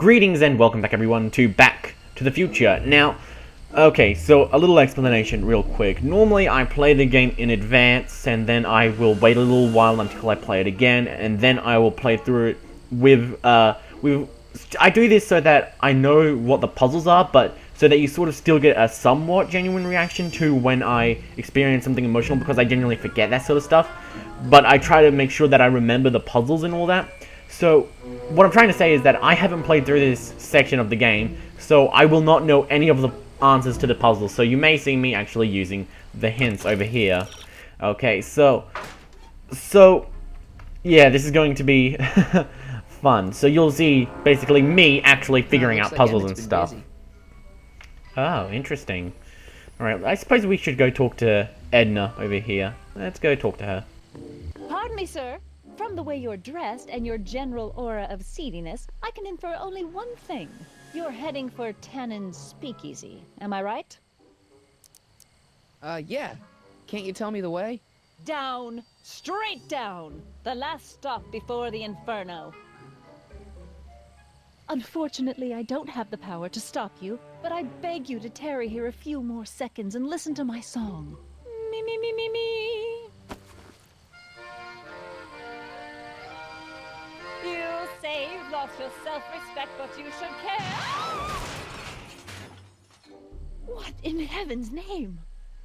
Greetings and welcome back everyone to Back to the Future. Now, okay, so a little explanation real quick. Normally I play the game in advance and then I will wait a little while until I play it again and then I will play through it with I do this so that I know what the puzzles are, but so that you sort of still get a somewhat genuine reaction to when I experience something emotional, because I genuinely forget that sort of stuff. But I try to make sure that I remember the puzzles and all that. So, what I'm trying to say is that I haven't played through this section of the game, so I will not know any of the answers to the puzzles, so you may see me actually using the hints over here. Okay, so yeah, this is going to be fun. So you'll see, basically, me actually figuring out puzzles and stuff. Busy. Oh, interesting. Alright, I suppose we should go talk to Edna over here. Let's go talk to her. Pardon me, sir. From the way you're dressed and your general aura of seediness, I can infer only one thing. You're heading for Tannen's speakeasy. Am I right? Yeah. Can't you tell me the way? Down. Straight down. The last stop before the inferno. Unfortunately, I don't have the power to stop you, but I beg you to tarry here a few more seconds and listen to my song. Me, me, me, me, me. You say you've lost your self-respect, but you should care. What in heaven's name?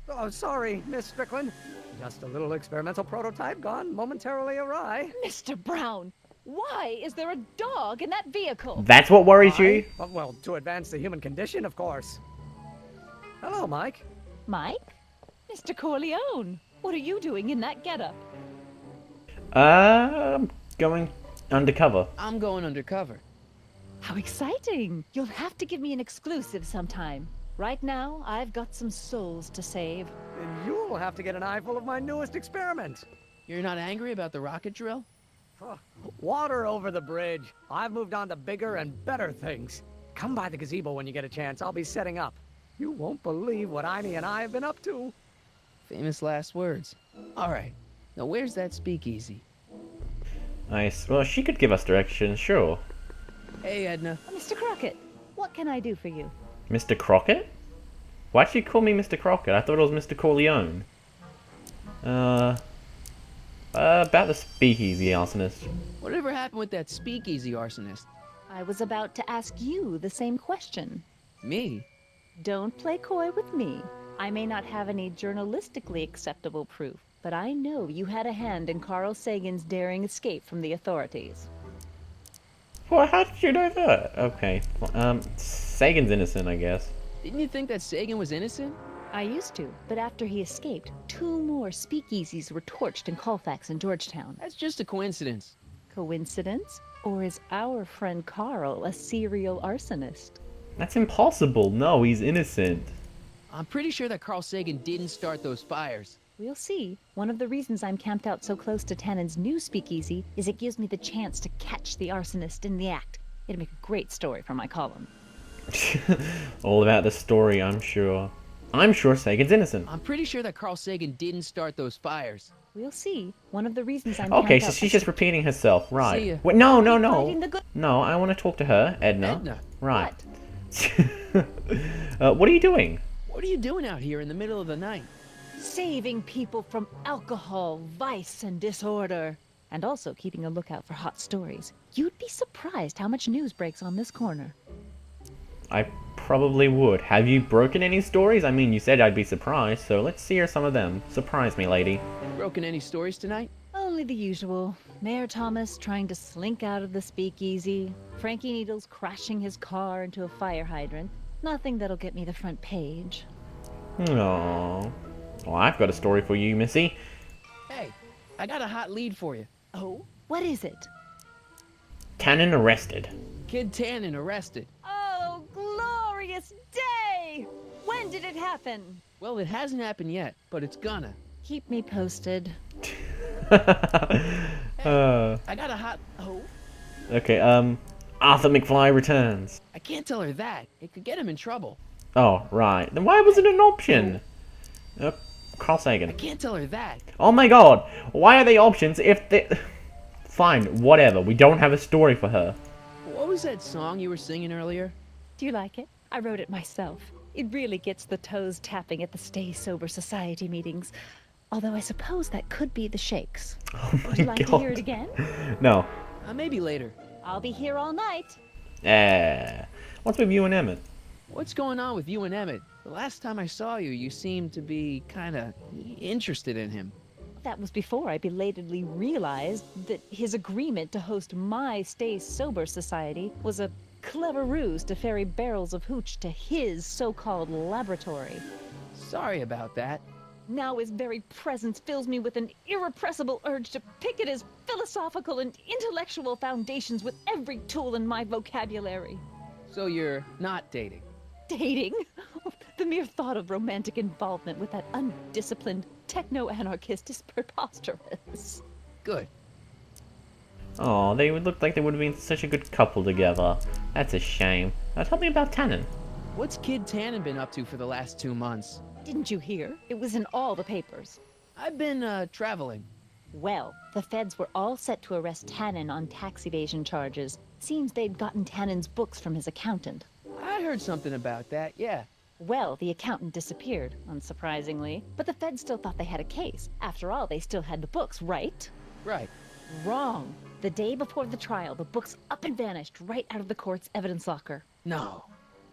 Oh, sorry, Miss Strickland. Just a little experimental prototype gone momentarily awry. Mr. Brown, why is there a dog in that vehicle? That's what worries you? Well, to advance the human condition, of course. Hello, Mike. Mike? Mr. Corleone, what are you doing in that getup? Going undercover. I'm going undercover. How exciting! You'll have to give me an exclusive sometime. Right now, I've got some souls to save. And you'll have to get an eyeful of my newest experiment. You're not angry about the rocket drill? Water over the bridge. I've moved on to bigger and better things. Come by the gazebo when you get a chance. I'll be setting up. You won't believe what Iny and I have been up to. Famous last words. Alright, now where's that speakeasy? Nice. Well, she could give us directions, sure. Hey, Edna. Mr. Crockett, what can I do for you? Mr. Crockett? Why'd she call me Mr. Crockett? I thought it was Mr. Corleone. About the speakeasy arsonist. Whatever happened with that speakeasy arsonist? I was about to ask you the same question. Me? Don't play coy with me. I may not have any journalistically acceptable proof, but I know you had a hand in Carl Sagan's daring escape from the authorities. Well, how did you know that? Okay. Sagan's innocent, I guess. Didn't you think that Sagan was innocent? I used to, but after he escaped, 2 more speakeasies were torched in Colfax and Georgetown. That's just a coincidence. Coincidence? Or is our friend Carl a serial arsonist? That's impossible. No, he's innocent. I'm pretty sure that Carl Sagan didn't start those fires. We'll see. One of the reasons I'm camped out so close to Tannen's new speakeasy is it gives me the chance to catch the arsonist in the act. It'd make a great story for my column. All about the story, I'm sure. I'm sure Sagan's innocent. I'm pretty sure that Carl Sagan didn't start those fires. We'll see. One of the reasons I'm Okay, camped so out she's just repeating herself, right? See ya. Wait, no. Fighting the good- No, I want to talk to her, Edna. Edna? Right. What are you doing? What are you doing out here in the middle of the night? Saving people from alcohol, vice, and disorder. And also keeping a lookout for hot stories. You'd be surprised how much news breaks on this corner. I probably would. Have you broken any stories? I mean, you said I'd be surprised, so let's hear some of them. Surprise me, lady. Broken any stories tonight? Only the usual. Mayor Thomas trying to slink out of the speakeasy. Frankie Needles crashing his car into a fire hydrant. Nothing that'll get me the front page. Aww. Well, I've got a story for you, Missy. Hey, I got a hot lead for you. Oh? What is it? Tannen arrested. Kid Tannen arrested. Oh, glorious day! When did it happen? Well, it hasn't happened yet, but it's gonna. Keep me posted. I got a hot... Oh? Okay, Arthur McFly returns. I can't tell her that. It could get him in trouble. Oh, right. Then why was it an option? Carl I Sagan. can't tell her that. Oh my god. Why are they options if they... Fine, whatever. We don't have a story for her. What What was that song you were singing earlier? Do you like it? I wrote it myself. It really gets the toes tapping at the Stay Sober Society meetings. Although I suppose that could be the shakes. Oh my Would you like god. to hear it again? No. Maybe later. I'll be here all night. What's with you and Emmett? What's going on with you and Emmett? The last time I saw you, you seemed to be kinda interested in him. That was before I belatedly realized that his agreement to host my Stay Sober Society was a clever ruse to ferry barrels of hooch to his so-called laboratory. Sorry about that. Now his very presence fills me with an irrepressible urge to pick at his philosophical and intellectual foundations with every tool in my vocabulary. So you're not dating? Dating? The mere thought of romantic involvement with that undisciplined techno-anarchist is preposterous. Good. Oh, they would look like they would have been such a good couple together. That's a shame. Now tell me about Tannen. What's Kid Tannen been up to for the last 2 months? Didn't you hear? It was in all the papers. I've been, traveling. Well, the feds were all set to arrest Tannen on tax evasion charges. Seems they'd gotten Tannen's books from his accountant. I heard something about that, yeah. Well, the accountant disappeared, unsurprisingly. But the feds still thought they had a case. After all, they still had the books, right? Right. Wrong. The day before the trial, the books up and vanished right out of the court's evidence locker. No.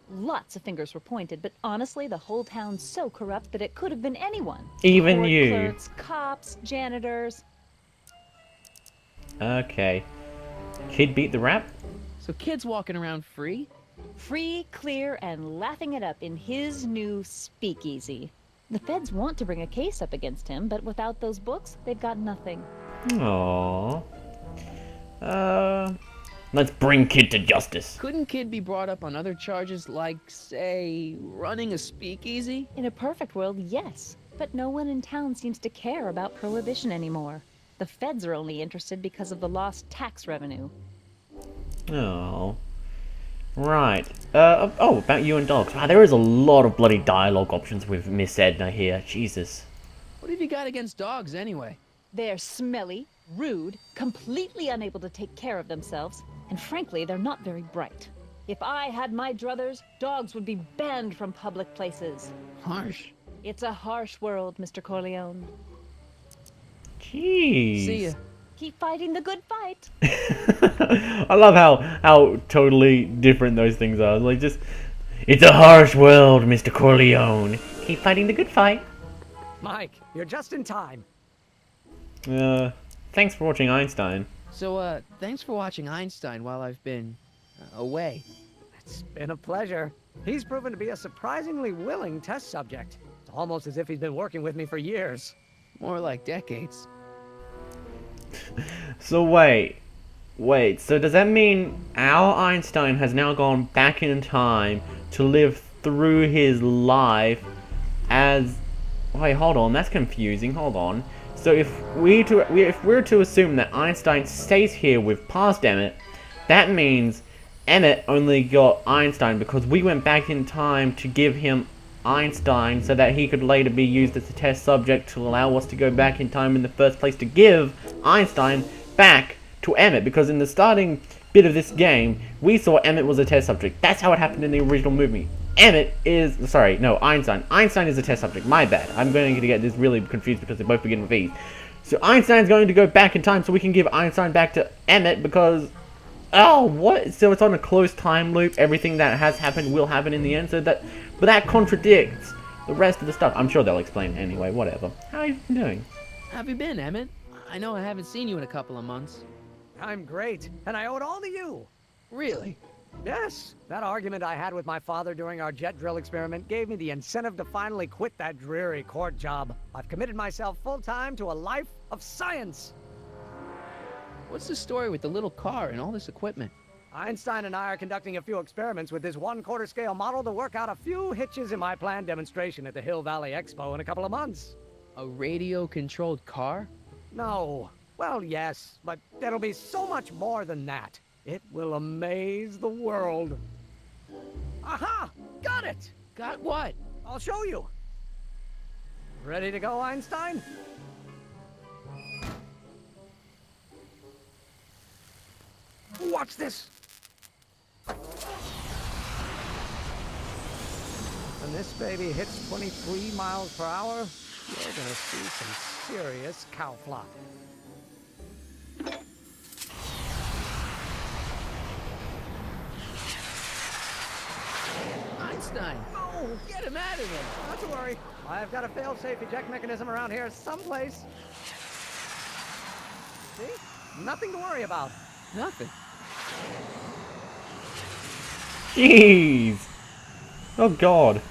Lots of fingers were pointed, but honestly, the whole town's so corrupt that it could have been anyone. Even Court you. Clerks, cops, janitors. Okay. Kid beat the rap? So Kid's walking around free? Free, clear, and laughing it up in his new speakeasy. The feds want to bring a case up against him, but without those books, they've got nothing. Aww. Let's bring Kid to justice. Couldn't Kid be brought up on other charges like, say, running a speakeasy? In a perfect world, yes. But no one in town seems to care about prohibition anymore. The feds are only interested because of the lost tax revenue. Oh. Right. Oh, about you and dogs. Wow, there is a lot of bloody dialogue options with Miss Edna here. Jesus. What have you got against dogs, anyway? They're smelly, rude, completely unable to take care of themselves, and frankly, they're not very bright. If I had my druthers, dogs would be banned from public places. Harsh. It's a harsh world, Mr. Corleone. Jeez. See ya. Keep fighting the good fight. I love how totally different those things are. Like, just, it's a harsh world, Mr. Corleone. Keep fighting the good fight. Mike, you're just in time. Thanks for watching Einstein. So, thanks for watching Einstein while I've been away. It's been a pleasure. He's proven to be a surprisingly willing test subject. It's almost as if he's been working with me for years. More like decades. So wait, so does that mean our Einstein has now gone back in time to live through his life as... Wait, hold on, that's confusing, hold on. So if we're to assume that Einstein stays here with past Emmett, that means Emmett only got Einstein because we went back in time to give him Einstein so that he could later be used as a test subject to allow us to go back in time in the first place to give Einstein back to Emmett, because in the starting bit of this game we saw Emmett was a test subject. That's how it happened in the original movie. Einstein is a test subject, my bad. I'm going to get this really confused because they both begin with E's. So Einstein's going to go back in time so we can give Einstein back to Emmett because... Oh, what? So it's on a closed time loop. Everything that has happened will happen in the end. But that contradicts the rest of the stuff. I'm sure they'll explain anyway. Whatever. How are you doing? How have you been, Emmett? I know I haven't seen you in a couple of months. I'm great, and I owe it all to you. Really? Yes, that argument I had with my father during our jet drill experiment gave me the incentive to finally quit that dreary court job. I've committed myself full-time to a life of science. What's the story with the little car and all this equipment? Einstein and I are conducting a few experiments with this 1/4 scale model to work out a few hitches in my planned demonstration at the Hill Valley Expo in a couple of months. A radio-controlled car? No. Well, yes, but it'll be so much more than that. It will amaze the world. Aha! Got it! Got what? I'll show you. Ready to go, Einstein? Watch this. When this baby hits 23 miles per hour, you're gonna see some serious cow flop. Einstein! Oh, get him out of there! Not to worry. I've got a fail-safe eject mechanism around here someplace. See? Nothing to worry about. Nothing. Jeez! Oh god.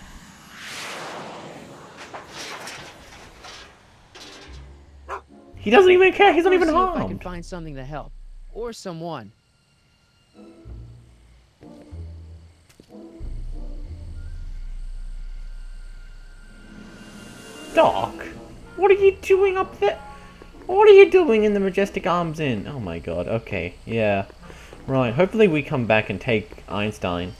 He doesn't even care, he's not even I'll see if I can harmed. find something to help. Or someone. Doc, what are you doing up there? What are you doing in the Majestic Arms Inn? Oh my god, okay, yeah. Right, hopefully we come back and take Einstein.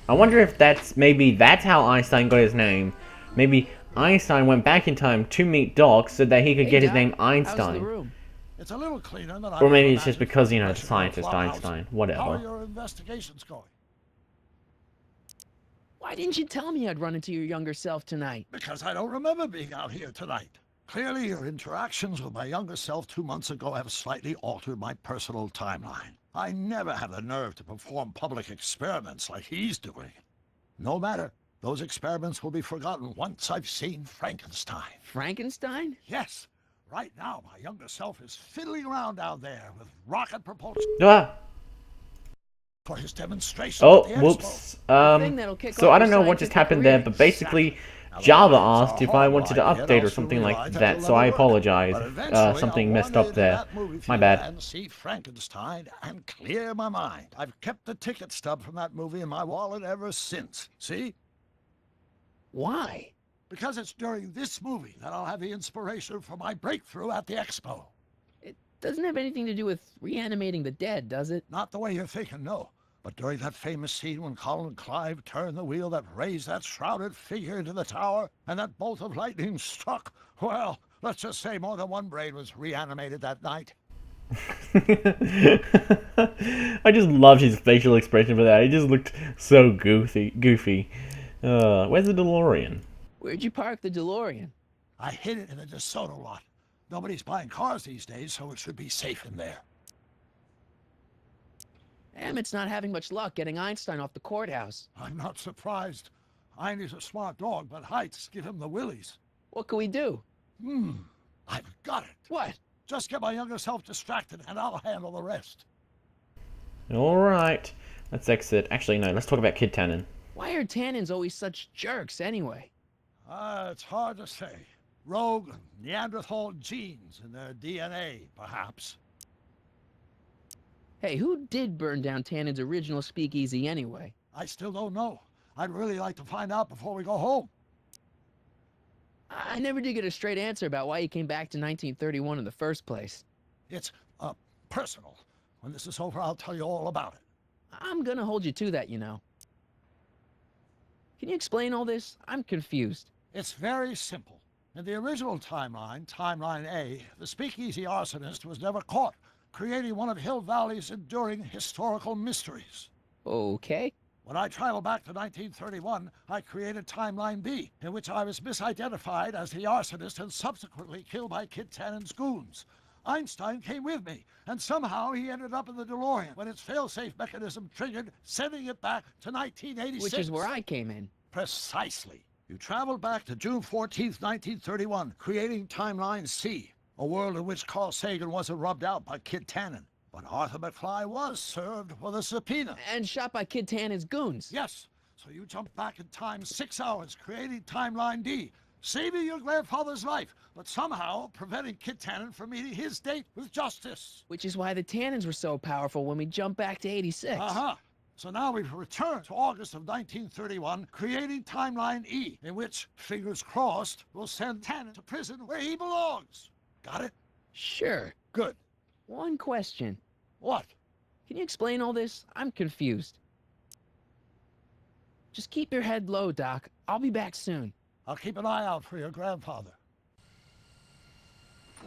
I wonder if maybe that's how Einstein got his name. Maybe Einstein went back in time to meet Doc so that he could get his Doc, name how's the Einstein. room? It's a little cleaner than Or maybe I it's just imagined because, from you know, the Russian scientist clubhouse. Einstein. How are Whatever. your investigations going? Why didn't you tell me I'd run into your younger self tonight? Because I don't remember being out here tonight. Clearly, your interactions with my younger self 2 months ago have slightly altered my personal timeline. I never have the nerve to perform public experiments like he's doing. No matter. Those experiments will be forgotten once I've seen Frankenstein. Frankenstein? Yes. Right now, my younger self is fiddling around down there with rocket propulsion Ah! for his demonstration Oh, at the expo. whoops. thing that'll kick So off I don't your know what just scientific happened there, career. but basically Exactly. Java Otherwise, it's asked a if I horrible wanted to idea, and update or also something like realize that, it'll so I never work. apologize. But eventually, Something I'll messed wander up into there. that movie My theater bad. And see Frankenstein and clear my mind. I've kept the ticket stub from that movie in my wallet ever since. See? Why? Because it's during this movie that I'll have the inspiration for my breakthrough at the expo. It doesn't have anything to do with reanimating the dead, does it? Not the way you're thinking, no. But during that famous scene when Colin and Clive turned the wheel that raised that shrouded figure into the tower, and that bolt of lightning struck, well, let's just say more than one brain was reanimated that night. I just loved his facial expression for that. He just looked so goofy. Where's the DeLorean? Where'd you park the DeLorean? I hid it in the DeSoto lot. Nobody's buying cars these days, so it should be safe in there. Emmett's not having much luck getting Einstein off the courthouse. I'm not surprised. Einstein's a smart dog, but heights give him the willies. What can we do? I've got it. What? Just get my younger self distracted, and I'll handle the rest. Alright, let's exit. Actually, no, let's talk about Kid Tannen. Why are Tannins always such jerks anyway? It's hard to say. Rogue Neanderthal genes in their DNA, perhaps. Hey, who did burn down Tannen's original speakeasy anyway? I still don't know. I'd really like to find out before we go home. I never did get a straight answer about why he came back to 1931 in the first place. It's, personal. When this is over, I'll tell you all about it. I'm gonna hold you to that, you know. Can you explain all this? I'm confused. It's very simple. In the original timeline, Timeline A, the speakeasy arsonist was never caught, creating one of Hill Valley's enduring historical mysteries. Okay. When I traveled back to 1931, I created Timeline B, in which I was misidentified as the arsonist and subsequently killed by Kid Tannen's goons. Einstein came with me, and somehow he ended up in the DeLorean when its failsafe mechanism triggered, sending it back to 1986. Which is where I came in. Precisely. You traveled back to June 14th, 1931, creating Timeline C, a world in which Carl Sagan wasn't rubbed out by Kid Tannen. But Arthur McFly was served with a subpoena. And shot by Kid Tannen's goons. Yes, so you jumped back in time 6 hours, creating Timeline D, saving your grandfather's life, but somehow preventing Kid Tannen from meeting his date with justice. Which is why the Tannins were so powerful when we jumped back to 86. Uh-huh. So now we've returned to August of 1931, creating Timeline E, in which, fingers crossed, we'll send Tannen to prison where he belongs. Got it? Sure. Good. One question. What? Can you explain all this? I'm confused. Just keep your head low, Doc. I'll be back soon. I'll keep an eye out for your grandfather.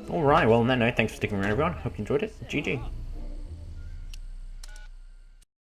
Alright, well on that note, thanks for sticking around everyone. Hope you enjoyed it. GG.